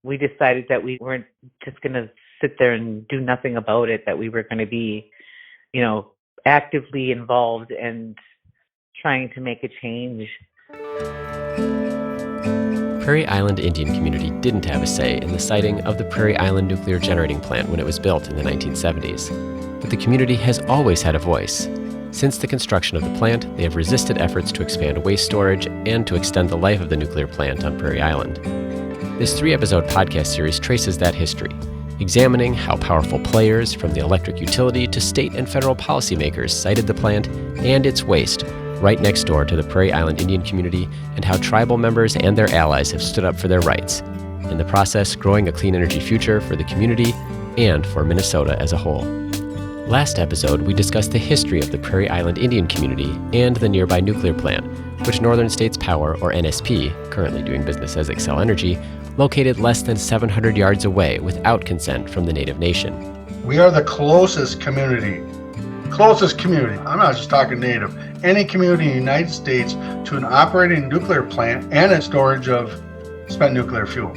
we decided that we weren't just going to sit there and do nothing about it, that we were going to be, actively involved and trying to make a change. Prairie Island Indian community didn't have a say in the siting of the Prairie Island nuclear generating plant when it was built in the 1970s. But the community has always had a voice. Since the construction of the plant, they have resisted efforts to expand waste storage and to extend the life of the nuclear plant on Prairie Island. This 3-episode podcast series traces that history, examining how powerful players from the electric utility to state and federal policymakers cited the plant and its waste right next door to the Prairie Island Indian community, and how tribal members and their allies have stood up for their rights, in the process growing a clean energy future for the community and for Minnesota as a whole. Last episode, we discussed the history of the Prairie Island Indian community and the nearby nuclear plant, which Northern States Power, or NSP, currently doing business as Xcel Energy, located less than 700 yards away without consent from the Native Nation. We are the closest community. I'm not just talking Native. Any community in the United States to an operating nuclear plant and a storage of spent nuclear fuel.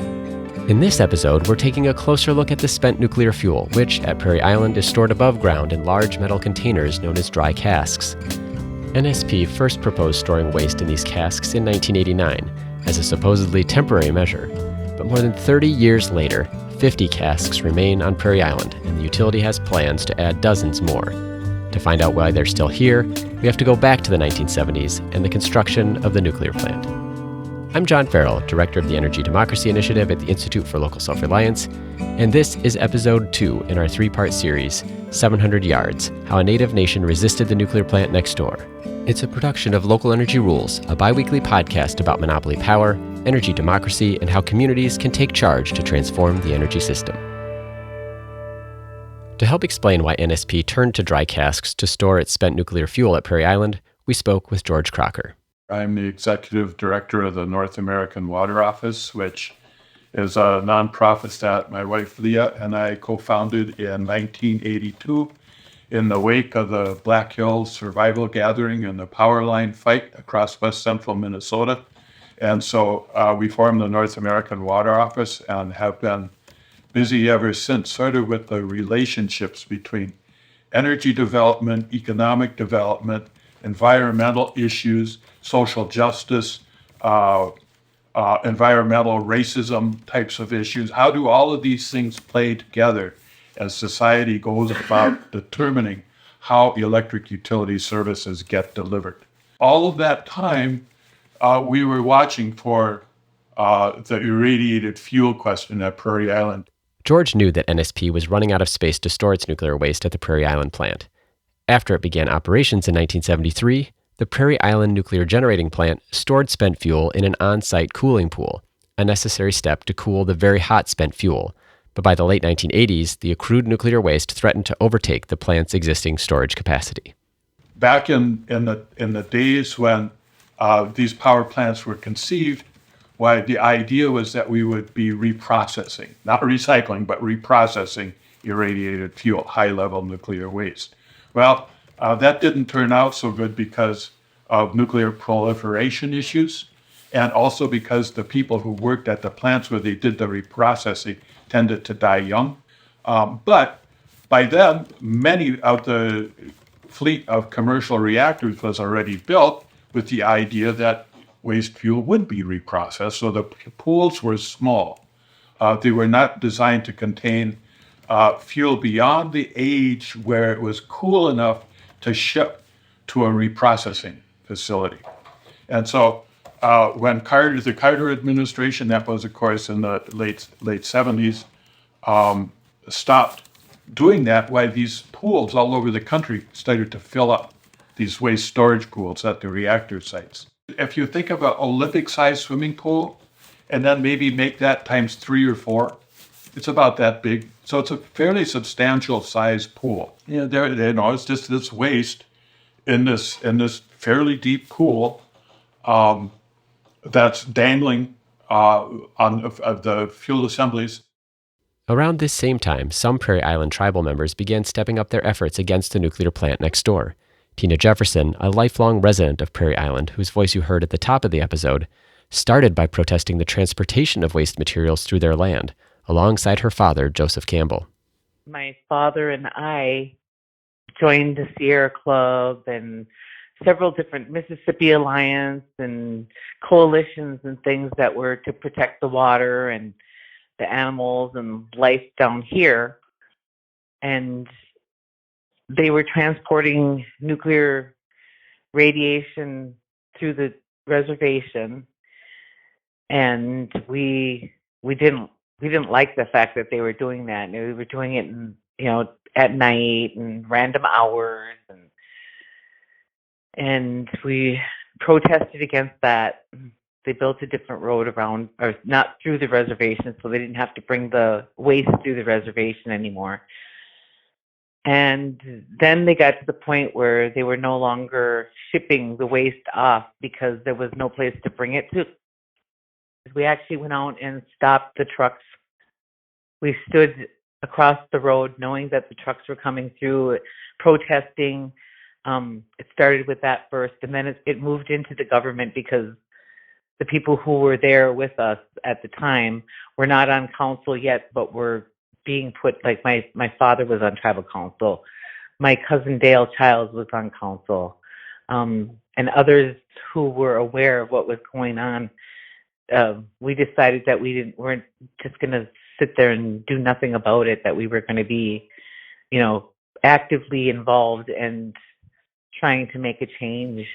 In this episode, we're taking a closer look at the spent nuclear fuel, which at Prairie Island is stored above ground in large metal containers known as dry casks. NSP first proposed storing waste in these casks in 1989 as a supposedly temporary measure. But more than 30 years later, 50 casks remain on Prairie Island, and the utility has plans to add dozens more. To find out why they're still here, we have to go back to the 1970s and the construction of the nuclear plant. I'm John Farrell, Director of the Energy Democracy Initiative at the Institute for Local Self-Reliance, and this is Episode 2 in our 3-part series, 700 Yards, How a Native Nation Resisted the Nuclear Plant Next Door. It's a production of Local Energy Rules, a bi-weekly podcast about monopoly power, energy democracy, and how communities can take charge to transform the energy system. To help explain why NSP turned to dry casks to store its spent nuclear fuel at Prairie Island, we spoke with George Crocker. I'm the executive director of the North American Water Office, which is a nonprofit that my wife Leah and I co-founded in 1982 in the wake of the Black Hills Survival Gathering and the power line fight across west central Minnesota. And so we formed the North American Water Office and have been busy ever since, sort of with the relationships between energy development, economic development, environmental issues, social justice, environmental racism types of issues. How do all of these things play together as society goes about determining how electric utility services get delivered? All of that time, we were watching for the irradiated fuel question at Prairie Island. George knew that NSP was running out of space to store its nuclear waste at the Prairie Island plant. After it began operations in 1973, the Prairie Island nuclear generating plant stored spent fuel in an on-site cooling pool, a necessary step to cool the very hot spent fuel. But by the late 1980s, the accrued nuclear waste threatened to overtake the plant's existing storage capacity. Back in the days when these power plants were conceived, why the idea was that we would be reprocessing, not recycling, but reprocessing irradiated fuel, high-level nuclear waste. Well, that didn't turn out so good because of nuclear proliferation issues, and also because the people who worked at the plants where they did the reprocessing tended to die young. But by then, many of the fleet of commercial reactors was already built with the idea that waste fuel would be reprocessed, so the pools were small. They were not designed to contain fuel beyond the age where it was cool enough to ship to a reprocessing facility. And so when the Carter administration, that was of course in the late 70s, stopped doing that, why these pools all over the country started to fill up, these waste storage pools at the reactor sites. If you think of an Olympic-sized swimming pool and then maybe make that times 3 or 4, it's about that big. So it's a fairly substantial size pool. It's just this waste in this fairly deep pool that's dangling on the fuel assemblies. Around this same time, some Prairie Island tribal members began stepping up their efforts against the nuclear plant next door. Tina Jefferson, a lifelong resident of Prairie Island, whose voice you heard at the top of the episode, started by protesting the transportation of waste materials through their land, alongside her father, Joseph Campbell. My father and I joined the Sierra Club and several different Mississippi Alliance and coalitions and things that were to protect the water and the animals and life down here. And they were transporting nuclear radiation through the reservation, and we didn't like the fact that they were doing that. And we were doing it, at night and random hours, and we protested against that. They built a different road around, or not through the reservation, so they didn't have to bring the waste through the reservation anymore. And then they got to the point where they were no longer shipping the waste off because there was no place to bring it to. We actually went out and stopped the trucks. We stood across the road knowing that the trucks were coming through, protesting. It started with that first, and then it moved into the government because the people who were there with us at the time were not on council yet, but were being put, like my father was on tribal council. My cousin Dale Childs was on council. And others who were aware of what was going on. We decided that weren't just going to sit there and do nothing about it, that we were going to be, actively involved and trying to make a change.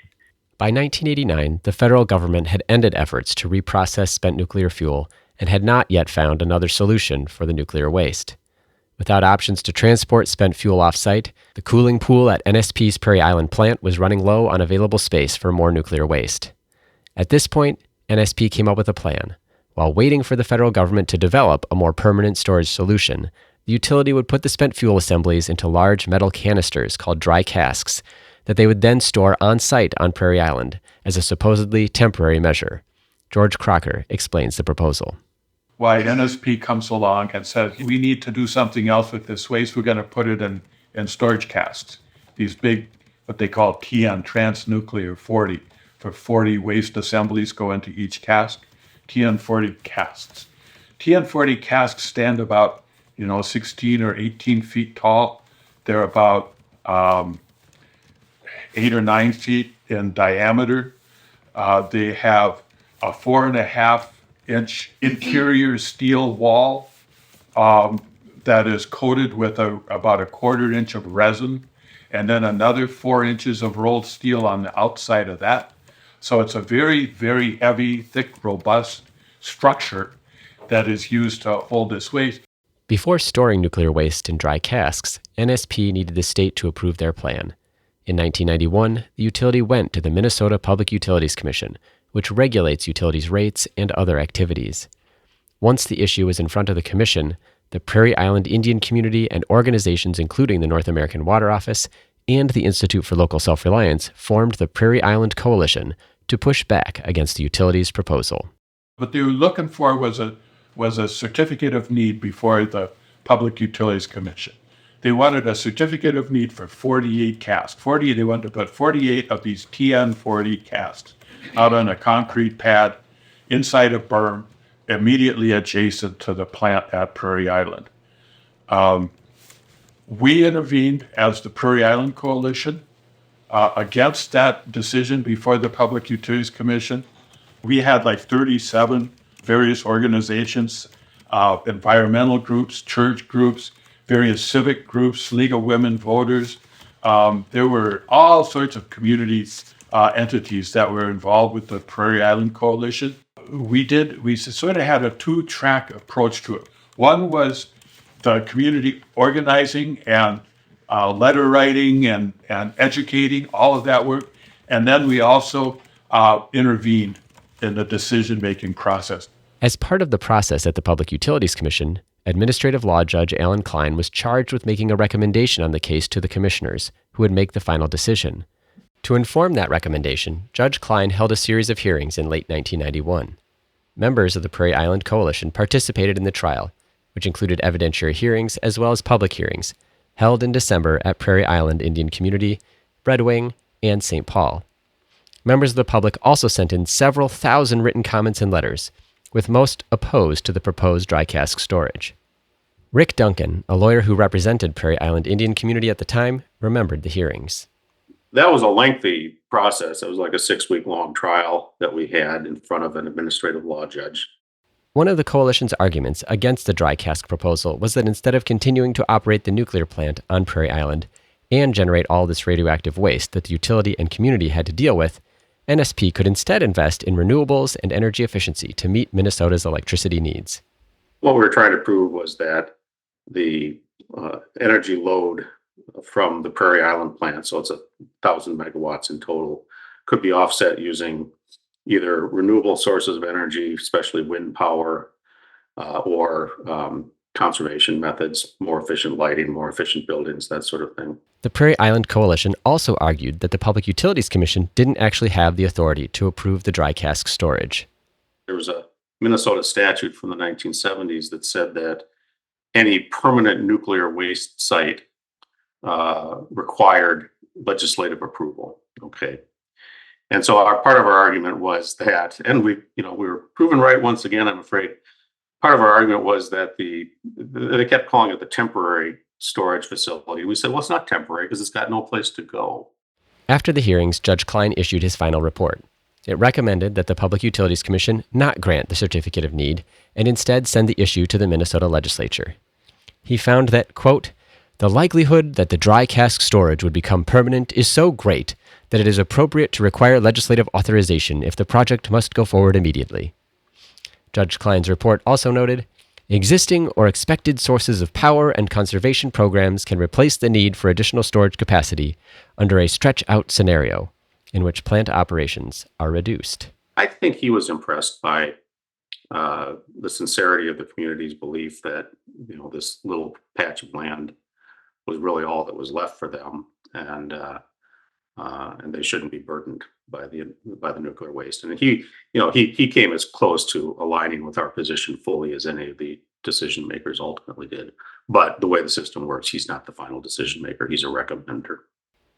By 1989, the federal government had ended efforts to reprocess spent nuclear fuel and had not yet found another solution for the nuclear waste. Without options to transport spent fuel off-site, the cooling pool at NSP's Prairie Island plant was running low on available space for more nuclear waste. At this point, NSP came up with a plan. While waiting for the federal government to develop a more permanent storage solution, the utility would put the spent fuel assemblies into large metal canisters called dry casks that they would then store on-site on Prairie Island as a supposedly temporary measure. George Crocker explains the proposal. Why NSP comes along and says, we need to do something else with this waste. We're going to put it in storage casks. These big, what they call TN, transnuclear 40, for 40 waste assemblies go into each cask. TN 40 casks. TN 40 casks stand about, 16 or 18 feet tall. They're about 8 or 9 feet in diameter. They have a 4.5-inch interior steel wall that is coated with about a 1/4 inch of resin, and then another 4 inches of rolled steel on the outside of that. So it's a very, very heavy, thick, robust structure that is used to hold this waste. Before storing nuclear waste in dry casks, NSP needed the state to approve their plan. In 1991, the utility went to the Minnesota Public Utilities Commission, which regulates utilities' rates and other activities. Once the issue was in front of the commission, the Prairie Island Indian community and organizations including the North American Water Office and the Institute for Local Self-Reliance formed the Prairie Island Coalition to push back against the utility's proposal. What they were looking for was a certificate of need before the Public Utilities Commission. They wanted a certificate of need for 48 casks. They wanted to put 48 of these TN40 casks out on a concrete pad inside a berm immediately adjacent to the plant at Prairie Island. We intervened as the Prairie Island Coalition against that decision before the Public Utilities Commission. We had 37 various organizations, environmental groups, church groups, various civic groups, League of Women Voters. There were all sorts of communities, entities that were involved with the Prairie Island Coalition. We sort of had a two-track approach to it. One was the community organizing and letter writing and educating, all of that work. And then we also intervened in the decision-making process. As part of the process at the Public Utilities Commission, Administrative Law Judge Alan Klein was charged with making a recommendation on the case to the commissioners, who would make the final decision. To inform that recommendation, Judge Klein held a series of hearings in late 1991. Members of the Prairie Island Coalition participated in the trial, which included evidentiary hearings as well as public hearings, held in December at Prairie Island Indian Community, Red Wing, and St. Paul. Members of the public also sent in several thousand written comments and letters, with most opposed to the proposed dry cask storage. Rick Duncan, a lawyer who represented Prairie Island Indian community at the time, remembered the hearings. That was a lengthy process. It was like a 6-week long trial that we had in front of an administrative law judge. One of the coalition's arguments against the dry cask proposal was that instead of continuing to operate the nuclear plant on Prairie Island and generate all this radioactive waste that the utility and community had to deal with, NSP could instead invest in renewables and energy efficiency to meet Minnesota's electricity needs. What we were trying to prove was that the energy load from the Prairie Island plant, so it's 1,000 megawatts in total, could be offset using either renewable sources of energy, especially wind power, or conservation methods, more efficient lighting, more efficient buildings, that sort of thing. The Prairie Island Coalition also argued that the Public Utilities Commission didn't actually have the authority to approve the dry cask storage. There was a Minnesota statute from the 1970s that said that any permanent nuclear waste site required legislative approval. Okay. And so part of our argument was that, and we were proven right once again, I'm afraid. Part of our argument was that they kept calling it the temporary storage facility. We said, well, it's not temporary because it's got no place to go. After the hearings, Judge Klein issued his final report. It recommended that the Public Utilities Commission not grant the certificate of need and instead send the issue to the Minnesota legislature. He found that, quote, "The likelihood that the dry cask storage would become permanent is so great that it is appropriate to require legislative authorization if the project must go forward immediately." Judge Klein's report also noted, "Existing or expected sources of power and conservation programs can replace the need for additional storage capacity under a stretch-out scenario in which plant operations are reduced." I think he was impressed by the sincerity of the community's belief that this little patch of land was really all that was left for them, and they shouldn't be burdened by the nuclear waste. And he came as close to aligning with our position fully as any of the decision makers ultimately did. But the way the system works, he's not the final decision maker. He's a recommender.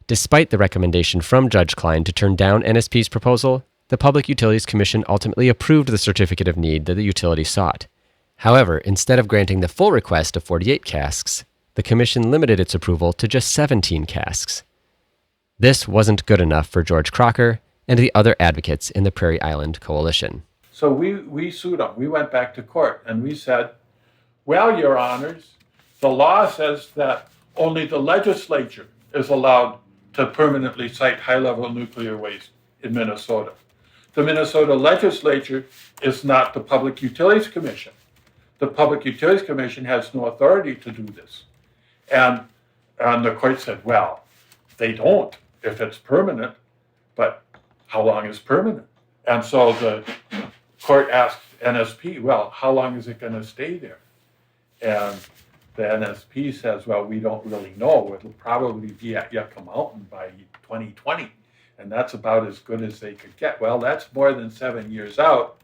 Despite the recommendation from Judge Klein to turn down NSP's proposal, the Public Utilities Commission ultimately approved the certificate of need that the utility sought. However, instead of granting the full request of 48 casks, the Commission limited its approval to just 17 casks. This wasn't good enough for George Crocker and the other advocates in the Prairie Island Coalition. So we sued them. We went back to court and we said, well, Your Honors, the law says that only the legislature is allowed to permanently site high-level nuclear waste in Minnesota. The Minnesota legislature is not the Public Utilities Commission. The Public Utilities Commission has no authority to do this. And the court said, well, they don't if it's permanent, but how long is permanent? And so the court asked NSP, well, how long is it going to stay there? And the NSP says, well, we don't really know. It'll probably be at Yucca Mountain by 2020. And that's about as good as they could get. Well, that's more than 7 years out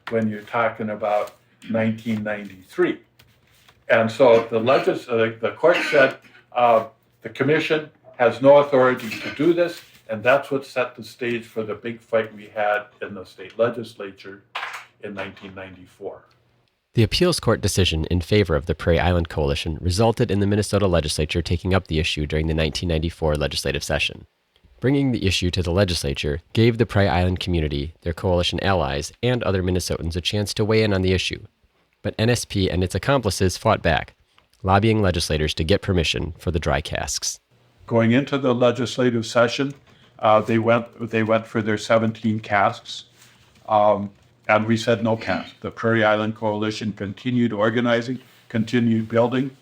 when you're talking about 1993. And so the court said the commission has no authority to do this, and that's what set the stage for the big fight we had in the state legislature in 1994. The appeals court decision in favor of the Prairie Island Coalition resulted in the Minnesota legislature taking up the issue during the 1994 legislative session. Bringing the issue to the legislature gave the Prairie Island community, their coalition allies, and other Minnesotans a chance to weigh in on the issue. But NSP and its accomplices fought back, lobbying legislators to get permission for the dry casks. Going into the legislative session, they went for their 17 casks, and we said no casks. The Prairie Island Coalition continued organizing, continued building.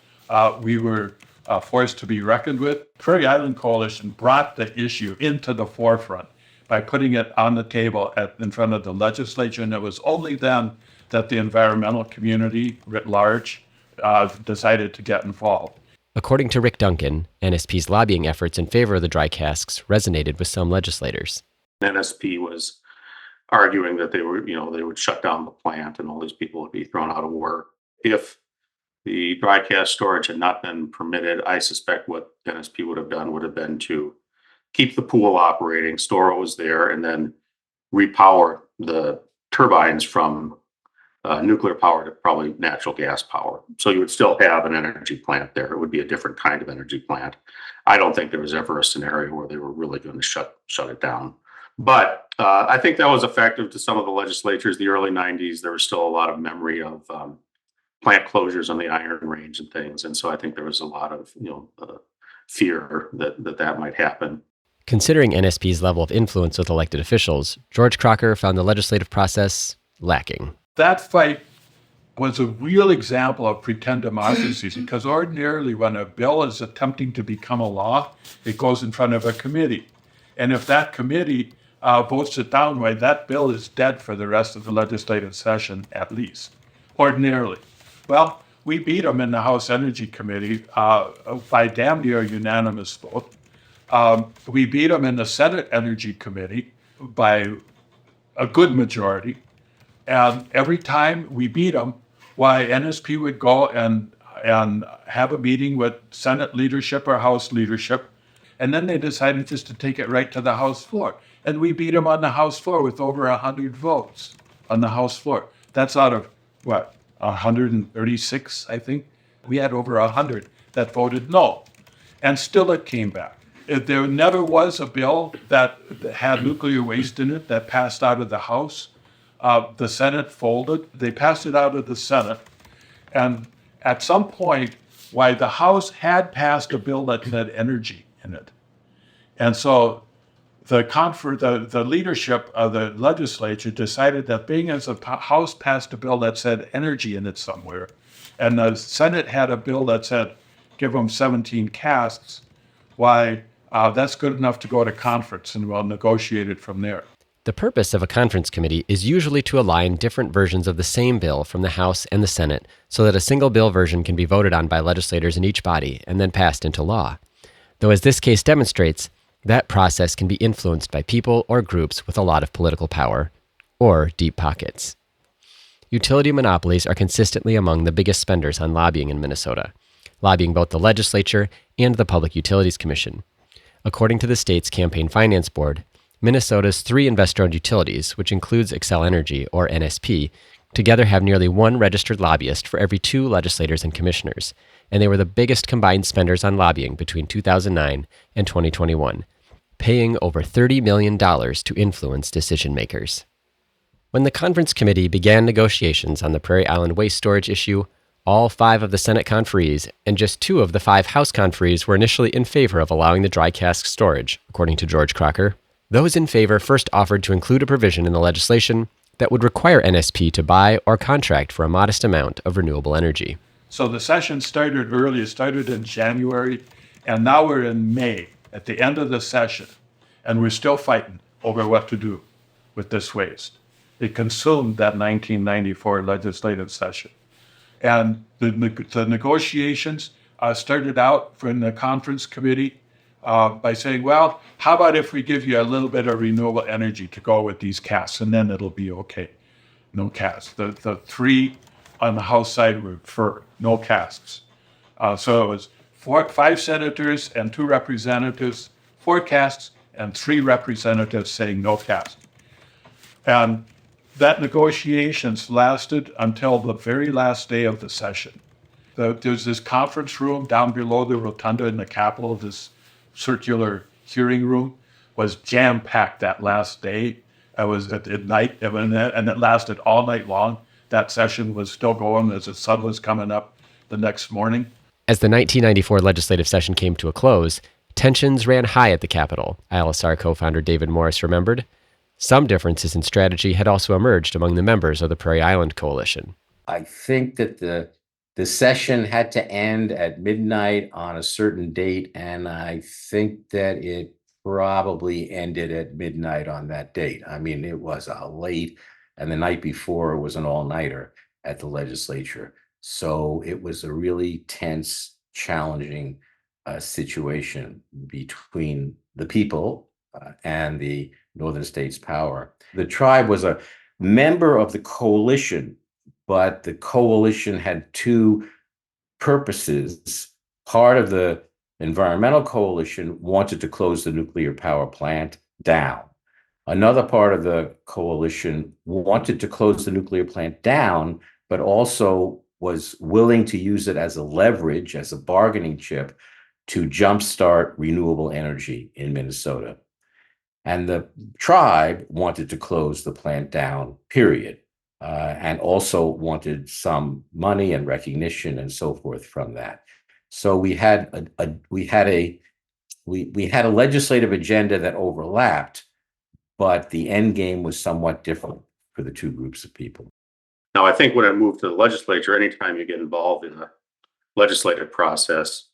We were forced to be reckoned with. Prairie Island Coalition brought the issue into the forefront by putting it on the table in front of the legislature, and it was only then that the environmental community writ large decided to get involved. According to Rick Duncan, NSP's lobbying efforts in favor of the dry casks resonated with some legislators. NSP was arguing that they would shut down the plant and all these people would be thrown out of work. If the dry cask storage had not been permitted, I suspect what NSP would have done would have been to keep the pool operating, store what was there, and then repower the turbines from nuclear power to probably natural gas power. So you would still have an energy plant there. It would be a different kind of energy plant. I don't think there was ever a scenario where they were really going to shut it down. But I think that was effective to some of the legislatures. The early 90s, there was still a lot of memory of plant closures on the Iron Range and things. And so I think there was a lot of fear that might happen. Considering NSP's level of influence with elected officials, George Crocker found the legislative process lacking. That fight was a real example of pretend democracy because ordinarily when a bill is attempting to become a law, it goes in front of a committee. And if that committee votes it down, well, that bill is dead for the rest of the legislative session, at least, ordinarily. Well, we beat them in the House Energy Committee by damn near unanimous vote. We beat them in the Senate Energy Committee by a good majority. And every time we beat them, why NSP would go and have a meeting with Senate leadership or House leadership, and then they decided just to take it right to the House floor. And we beat them on the House floor with over 100 votes on the House floor. That's out of, 136, I think? We had over 100 that voted no. And still it came back. There never was a bill that had nuclear waste in it that passed out of the House. The Senate folded. They passed it out of the Senate. And at some point, why the House had passed a bill that had energy in it. And so the leadership of the legislature decided that being as the House passed a bill that said energy in it somewhere, and the Senate had a bill that said give them 17 casks, why that's good enough to go to conference and we'll negotiate it from there. The purpose of a conference committee is usually to align different versions of the same bill from the House and the Senate so that a single bill version can be voted on by legislators in each body and then passed into law. Though as this case demonstrates, that process can be influenced by people or groups with a lot of political power or deep pockets. Utility monopolies are consistently among the biggest spenders on lobbying in Minnesota, lobbying both the legislature and the Public Utilities Commission. According to the state's Campaign Finance Board, Minnesota's 3 investor-owned utilities, which includes Xcel Energy, or NSP, together have nearly 1 registered lobbyist for every 2 legislators and commissioners, and they were the biggest combined spenders on lobbying between 2009 and 2021, paying over $30 million to influence decision-makers. When the conference committee began negotiations on the Prairie Island waste storage issue, all 5 of the Senate conferees and just 2 of the 5 House conferees were initially in favor of allowing the dry cask storage, according to George Crocker. Those in favor first offered to include a provision in the legislation that would require NSP to buy or contract for a modest amount of renewable energy. So the session started early. It started in January, and now we're in May, at the end of the session, and we're still fighting over what to do with this waste. It consumed that 1994 legislative session. And the negotiations started out from the conference committee by saying, well, how about if we give you a little bit of renewable energy to go with these casks, and then it'll be okay. No casks. The 3 on the House side were for no casks. So it was 5 senators and 2 representatives, 4 casks, and 3 representatives saying no casks. And that negotiations lasted until the very last day of the session. There's this conference room down below the rotunda in the Capitol. This circular hearing room was jam-packed that last day. It was at night, and it lasted all night long. That session was still going as the sun was coming up the next morning. As the 1994 legislative session came to a close, tensions ran high at the Capitol, ILSR co-founder David Morris remembered. Some differences in strategy had also emerged among the members of the Prairie Island Coalition. I think that the session had to end at midnight on a certain date, and I think that it probably ended at midnight on that date. I mean, it was late, and the night before was an all-nighter at the legislature. So it was a really tense, challenging situation between the people and the Northern States Power. The tribe was a member of the coalition, but the coalition had 2 purposes. Part of the Environmental Coalition wanted to close the nuclear power plant down. Another part of the coalition wanted to close the nuclear plant down, but also was willing to use it as a leverage, as a bargaining chip to jumpstart renewable energy in Minnesota. And the tribe wanted to close the plant down, period, and also wanted some money and recognition and so forth from that. So we had a legislative agenda that overlapped, but the end game was somewhat different for the two groups of people. Now, I think when I moved to the legislature, anytime you get involved in a legislative process,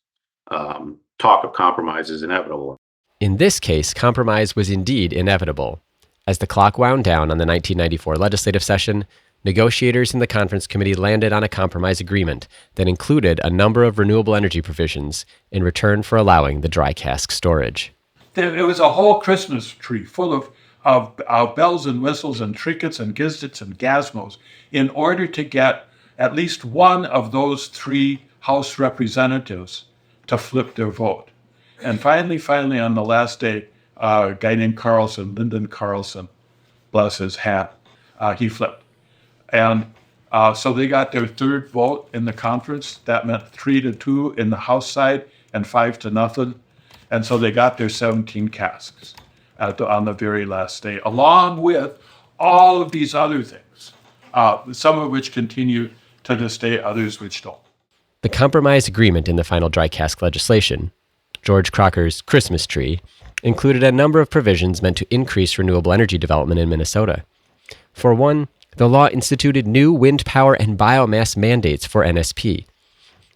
talk of compromise is inevitable. In this case, compromise was indeed inevitable. As the clock wound down on the 1994 legislative session, negotiators in the conference committee landed on a compromise agreement that included a number of renewable energy provisions in return for allowing the dry cask storage. There was a whole Christmas tree full of bells and whistles and trinkets and gizdits and gazmos in order to get at least one of those three House representatives to flip their vote. And finally, on the last day, a guy named Lyndon Carlson, bless his hat, he flipped. And so they got their third vote in the conference. That meant 3-2 in the House side and 5-0. And so they got their 17 casks on the very last day, along with all of these other things, some of which continue to this day, others which don't. The compromise agreement in the final dry cask legislation, George Crocker's Christmas tree, included a number of provisions meant to increase renewable energy development in Minnesota. For one, the law instituted new wind power and biomass mandates for NSP.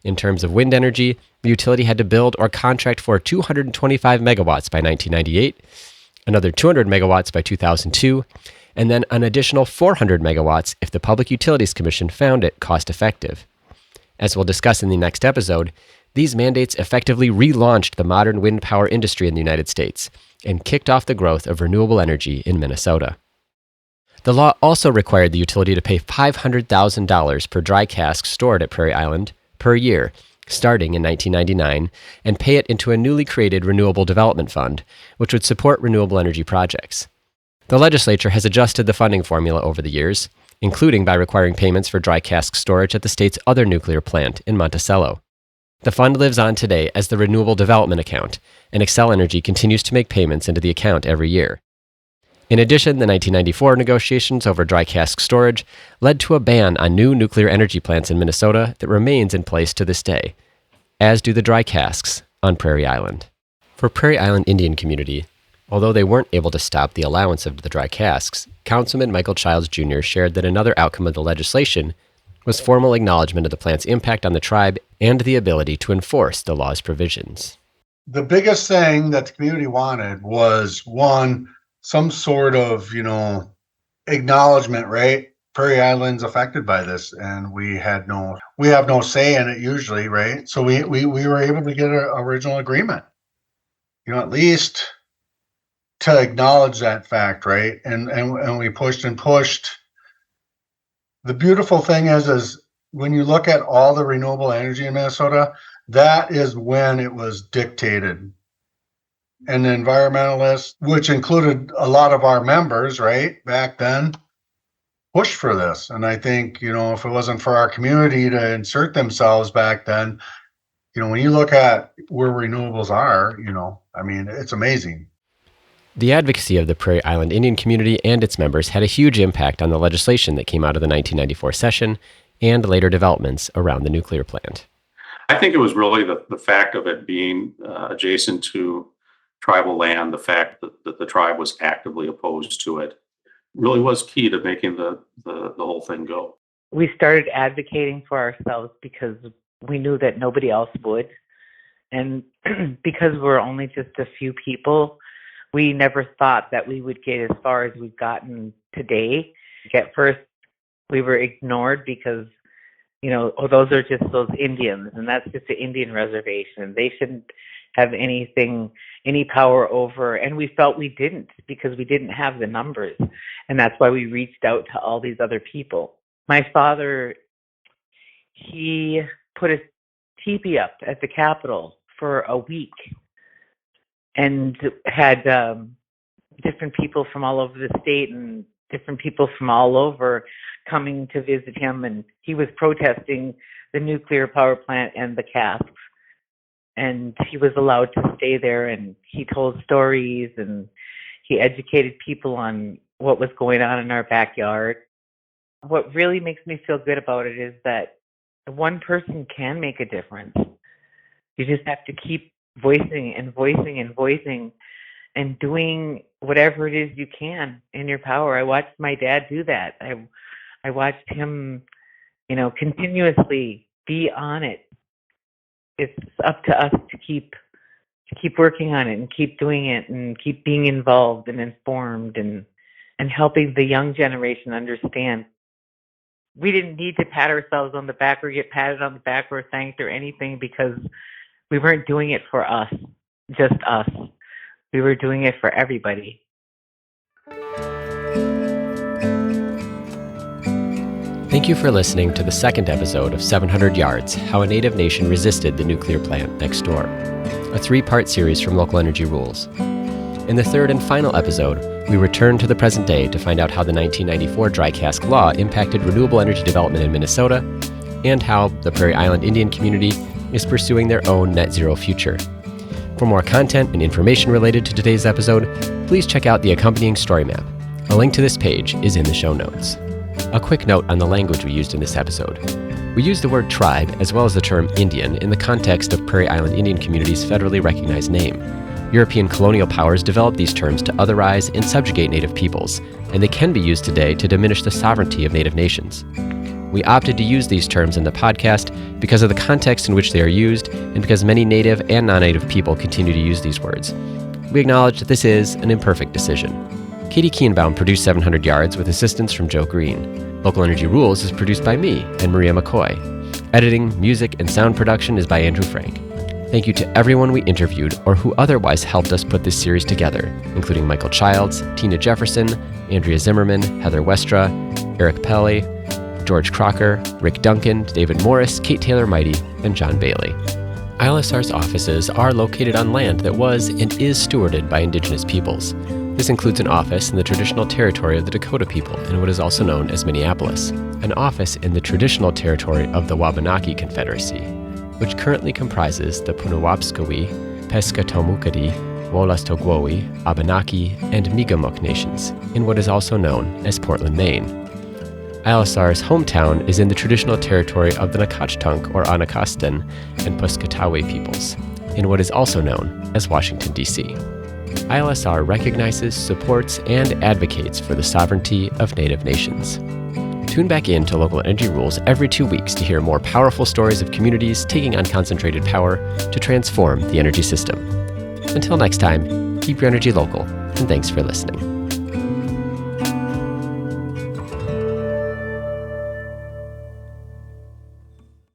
In terms of wind energy, the utility had to build or contract for 225 megawatts by 1998, another 200 megawatts by 2002, and then an additional 400 megawatts if the Public Utilities Commission found it cost-effective. As we'll discuss in the next episode, these mandates effectively relaunched the modern wind power industry in the United States and kicked off the growth of renewable energy in Minnesota. The law also required the utility to pay $500,000 per dry cask stored at Prairie Island per year, starting in 1999, and pay it into a newly created Renewable Development Fund, which would support renewable energy projects. The legislature has adjusted the funding formula over the years, including by requiring payments for dry cask storage at the state's other nuclear plant in Monticello. The fund lives on today as the Renewable Development Account, and Xcel Energy continues to make payments into the account every year. In addition, the 1994 negotiations over dry cask storage led to a ban on new nuclear energy plants in Minnesota that remains in place to this day, as do the dry casks on Prairie Island. For Prairie Island Indian community, although they weren't able to stop the allowance of the dry casks, Councilman Michael Childs Jr. shared that another outcome of the legislation was formal acknowledgement of the plant's impact on the tribe and the ability to enforce the law's provisions. The biggest thing that the community wanted was, one, some sort of, acknowledgement, right? Prairie Island's affected by this, and we have no say in it usually, right? So we were able to get an original agreement, at least to acknowledge that fact, right? And we pushed and pushed. The beautiful thing is when you look at all the renewable energy in Minnesota, that is when it was dictated. And the environmentalists, which included a lot of our members, right, back then, pushed for this. And I think, if it wasn't for our community to insert themselves back then, when you look at where renewables are, it's amazing. The advocacy of the Prairie Island Indian community and its members had a huge impact on the legislation that came out of the 1994 session and later developments around the nuclear plant. I think it was really the fact of it being adjacent to tribal land, the fact that the tribe was actively opposed to it, really was key to making the whole thing go. We started advocating for ourselves because we knew that nobody else would. And because we're only just a few people, we never thought that we would get as far as we've gotten today. At first, we were ignored because, those are just those Indians, and that's just an Indian reservation. They shouldn't have any power over, and we felt we didn't because we didn't have the numbers. And that's why we reached out to all these other people. My father, he put a teepee up at the Capitol for a week and had different people from all over the state and different people from all over coming to visit him. And he was protesting the nuclear power plant and the casks. And he was allowed to stay there, and he told stories, and he educated people on what was going on in our backyard. What really makes me feel good about it is that one person can make a difference. You just have to keep voicing and voicing and voicing and doing whatever it is you can in your power. I watched my dad do that. I watched him, continuously be on it. It's up to us to keep working on it and keep doing it and keep being involved and informed and helping the young generation understand. We didn't need to pat ourselves on the back or get patted on the back or thanked or anything, because we weren't doing it for us, just us. We were doing it for everybody. Thank you for listening to the second episode of 700 Yards, How a Native Nation Resisted the Nuclear Plant Next Door, a 3-part series from Local Energy Rules. In the third and final episode, we return to the present day to find out how the 1994 dry cask law impacted renewable energy development in Minnesota, and how the Prairie Island Indian community is pursuing their own net zero future. For more content and information related to today's episode, please check out the accompanying story map. A link to this page is in the show notes. A quick note on the language we used in this episode. We used the word tribe as well as the term Indian in the context of Prairie Island Indian Community's federally recognized name. European colonial powers developed these terms to otherize and subjugate Native peoples, and they can be used today to diminish the sovereignty of Native nations. We opted to use these terms in the podcast because of the context in which they are used and because many Native and non-Native people continue to use these words. We acknowledge that this is an imperfect decision. Katie Kienbaum produced 700 Yards with assistance from Joe Green. Local Energy Rules is produced by me and Maria McCoy. Editing, music, and sound production is by Andrew Frank. Thank you to everyone we interviewed or who otherwise helped us put this series together, including Michael Childs, Tina Jefferson, Andrea Zimmerman, Heather Westra, Eric Pelley, George Crocker, Rick Duncan, David Morris, Kate Taylor-Mighty, and John Bailey. ILSR's offices are located on land that was and is stewarded by Indigenous peoples. This includes an office in the traditional territory of the Dakota people in what is also known as Minneapolis, an office in the traditional territory of the Wabanaki Confederacy, which currently comprises the Punawapskawee, Pescatomookadee, Wolastogwowi, Abenaki, and Mi'kmaq nations, in what is also known as Portland, Maine. ILSR's hometown is in the traditional territory of the Nacotchtunk or Anacostan and Piscataway peoples, in what is also known as Washington, D.C. ILSR recognizes, supports, and advocates for the sovereignty of Native nations. Tune back in to Local Energy Rules every 2 weeks to hear more powerful stories of communities taking on concentrated power to transform the energy system. Until next time, keep your energy local, and thanks for listening.